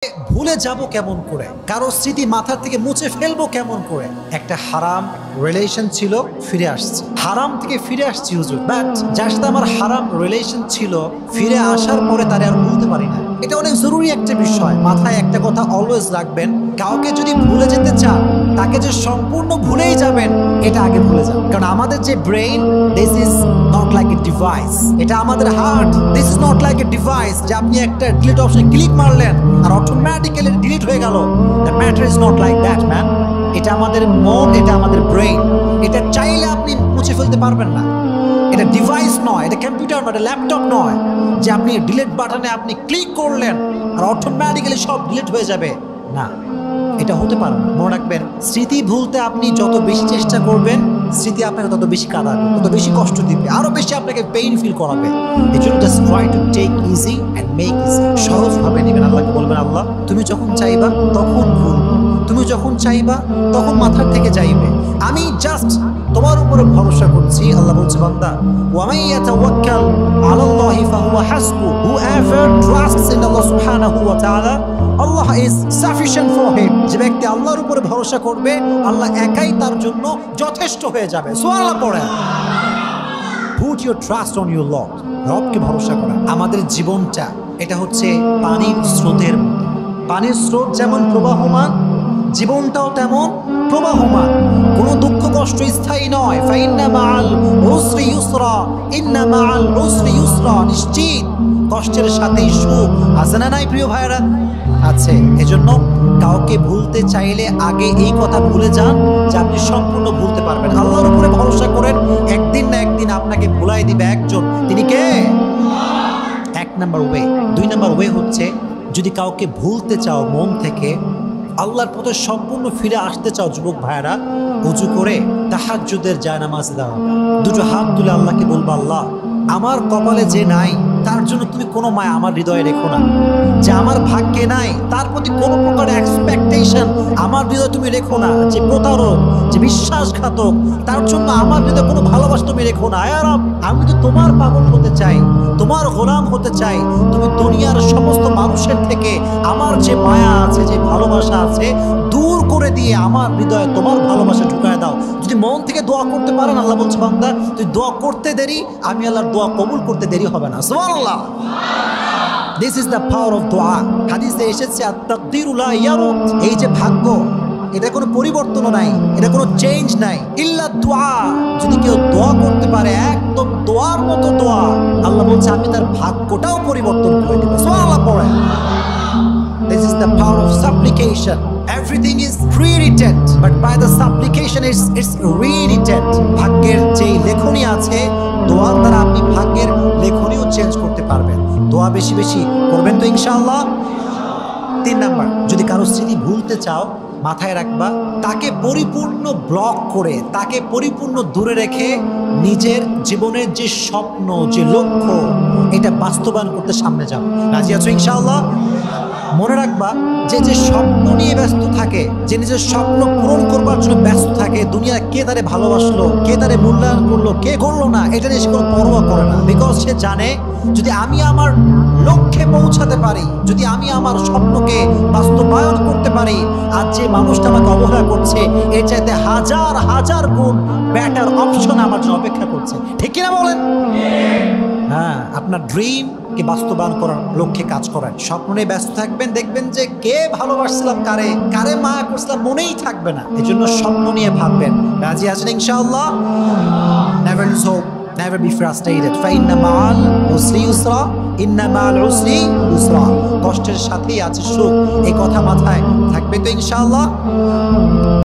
ভুলে যাব কেমন করে, কারো স্মৃতি মাথা থেকে মুছে ফেলবো কেমন করে। একটা হারাম রিলেশন ছিল, ফিরে আসছে। হারাম থেকে ফিরে আসছি হুজুর, বাট যার সাথে আমার হারাম রিলেশন ছিল ফিরে আসার পরে তারে আর ভুলতে পারি না। এটা অনেক জরুরি একটা বিষয়। মাথায় একটা কথা অলওয়েজ রাখবেন, কাউকে যদি ভুলে যেতে চান তাকে যে সম্পূর্ণ ভুলেই যাবেন এটা আগে ভুলে যান। কারণ আমাদের যে brain, this is not like a device. এটা আমাদের heart, this is not like a device যে আপনি একটা ডিলিট অপশন ক্লিক মারলেন আর অটোমেটিক্যালি ডিলিট হয়ে গেল। The matter is not like that man. এটা আমাদের মন, এটা আমাদের ব্রেইন। এটা চাইলে আপনি মুছে ফেলতে পারবেন না। এটা ডিভাইস নয়, এটা কম্পিউটার নয়, এটা ল্যাপটপ নয় যে আপনি ডিলিট বাটনে আপনি ক্লিক করলেন আর অটোমেটিক্যালি সব ডিলিট হয়ে যাবে। না, এটা হতে পারে না। মনে রাখবেন, স্মৃতি ভুলতে আপনি যত বেশি চেষ্টা করবেন স্মৃতি আপনাকে তত বেশি কাঁদাবে, তত বেশি কষ্ট দিবে, আরো বেশি আপনাকে পেইন ফিল করাবে। এই জন্য just try to take easy and make easy. সহজভাবে নেবেন। আল্লাহকে বলবেন, আল্লাহ তুমি যখন চাইবা তখন ভুলবো, তুমি যখন চাইবা তখন মাথার থেকে চাইবে, আমি জাস্ট তোমার উপরে ভরসা করছি। আল্লাহ বলছে, বান্দা ওয়ামাই ইয়াতাওয়াক্কাল আলাল্লাহি ফাহুয়া হাসবু, whoever trusts in Allah subhanahu wa ta'ala, Allah is sufficient for him। যে ব্যক্তি আল্লাহর উপরে ভরসা করবে আল্লাহ একাই তার জন্য যথেষ্ট হয়ে যাবে। সুবহানাল্লাহ পড়েন। Put your trust on your Lord। রবকে ভরসা করা। আমাদের জীবনটা এটা হচ্ছে পানির স্রোতের মতো। পানির স্রোত যেমন প্রবাহমান, জীবনটাও তেমন প্রবাহমান। কোনো দুঃখ কষ্ট স্থায়ী নয়। ফাইন্না মাআল উসরি ইউসরা, ইন্না মাআল উসরি ইউসরা। নিশ্চিত কষ্টের সাথেই সুখ আছে না নাই প্রিয় ভাইরা? আছে। এজন্য কাউকে ভুলতে চাইলে আগে এই কথা ভুলে যান যে আপনি সম্পূর্ণ ভুলতে পারবেন। আল্লাহর উপরে ভরসা করেন, একদিন না একদিন আপনাকে ভুলাই দিবে একজন। তিনি কে? এক নাম্বার ওয়ে। দুই নাম্বার ওয়ে হচ্ছে, যদি কাউকে ভুলতে চাও মন থেকে, আল্লাহর পথে সম্পূর্ণ ফিরে আসতে চাও যুবক ভাইরা, উজু করে তাহাজ্জুদের জায়নামাজে দাঁড়াও, দুটো হাত তুলে আল্লাহকে বলবো, আল্লাহ আমার কপালে যে নাই তার জন্য তুমি কোনো মায়া আমার হৃদয়ে রেখো না। যে আমার ভাগ্যে নাই তার প্রতি কোনো প্রকার এক্সপেকটেশন আমার হৃদয়ে তুমি রেখো না। যে প্রতারক, যে বিশ্বাসঘাতক, তার জন্য আমার হৃদয়ে কোনো ভালোবাসা তুমি রেখো না। আয় রব, আমি তো তোমার পাগল হতে চাই, তোমার গোলাম হতে চাই। তুমি দুনিয়ার সমস্ত মানুষের থেকে আমার যে মায়া আছে, যে ভালোবাসা আছে, দূর করে দিয়ে আমার হৃদয়ে তোমার ভালোবাসা ঢুকায় দাও। যদি মন থেকে দোয়া করতে পারেন, আল্লাহ বলছে, বান্দা তুই দোয়া করতে দেরি, আমি আল্লাহর দোয়া কবুল করতে দেরি হবে না। সুবহানাল্লাহ। This is the power of দোয়া। হাদিসে এসেছে, আত-তাকদীরু লা ইয়ারুদ। এই যে ভাগ্য, এটা কোনো পরিবর্তন নাই, এটা কোনো চেঞ্জ নাই। ইল্লা দোয়া। যদি কেউ দোয়া করতে পারে একদম দোয়ার মতো দোয়া, আল্লাহ বলছে আমি তার ভাগ্যটাও পরিবর্তন করে দেব। সুবহানাল্লাহ পড়েন। This is the power of supplication. Everything is pre-written, but by the supplication it's rewritten. ভাগ্যের যে লেখনী আছে, দোয়ার দ্বারা আপনি ভাগ্যের লেখনীও চেঞ্জ করতে পারবেন। দোয়া বেশি বেশি করবেন তো ইনশাআল্লাহ। 3 নাম্বার, যদি কারো স্মৃতি ভুলতে চাও, মাথায় রাখবা তাকে পরিপূর্ণ ব্লক করে, তাকে পরিপূর্ণ দূরে রেখে নিজের জীবনের যে স্বপ্ন, যে লক্ষ্য, এটা বাস্তবায়ন করতে সামনে যাও। রাজি আছো ইনশাআল্লাহ? মনে রাখবা যে যে স্বপ্ন নিয়ে ব্যস্ত থাকে, যে নিজের স্বপ্ন পূরণ করবার জন্য ব্যস্ত থাকে, দুনিয়া কে তারে ভালোবাসলো, কে তারে মূল্যায়ন করলো, কে করলো না, এটা নিয়ে সে কোনো পরোয়া করে না। বিকজ সে জানে যদি আমি আমার লক্ষ্যে পৌঁছাতে পারি, যদি আমি আমার স্বপ্নকে বাস্তবায়ন করতে পারি, আর যে মানুষটা আমাকে অবহেলা করছে এর চাইতে হাজার হাজার গুণ বেটার অপশন আমার জন্য অপেক্ষা করছে। ঠিক কিনা বলেন? হ্যাঁ, আপনার ড্রিমকে বাস্তবায়ন করার লক্ষ্যে কাজ করেন। স্বপ্ন নিয়ে ব্যস্ত থাকবেন, দেখবেন যে কে ভালোবাসছিলাম, কারে কারে মায়া করছিলাম মনেই থাকবে না। এই জন্য স্বপ্ন নিয়ে ভাববেন। রাজি আছেন ইনশাআল্লাহ? Never lose hope, never be frustrated. ফাইন্না মাআল উসরি ইউসরা, ইন্না মাআল উসরি ইউসরা। কষ্টের সাথেই আছে সুখ, এই কথা মাথায় থাকবে তো ইনশাআল্লাহ।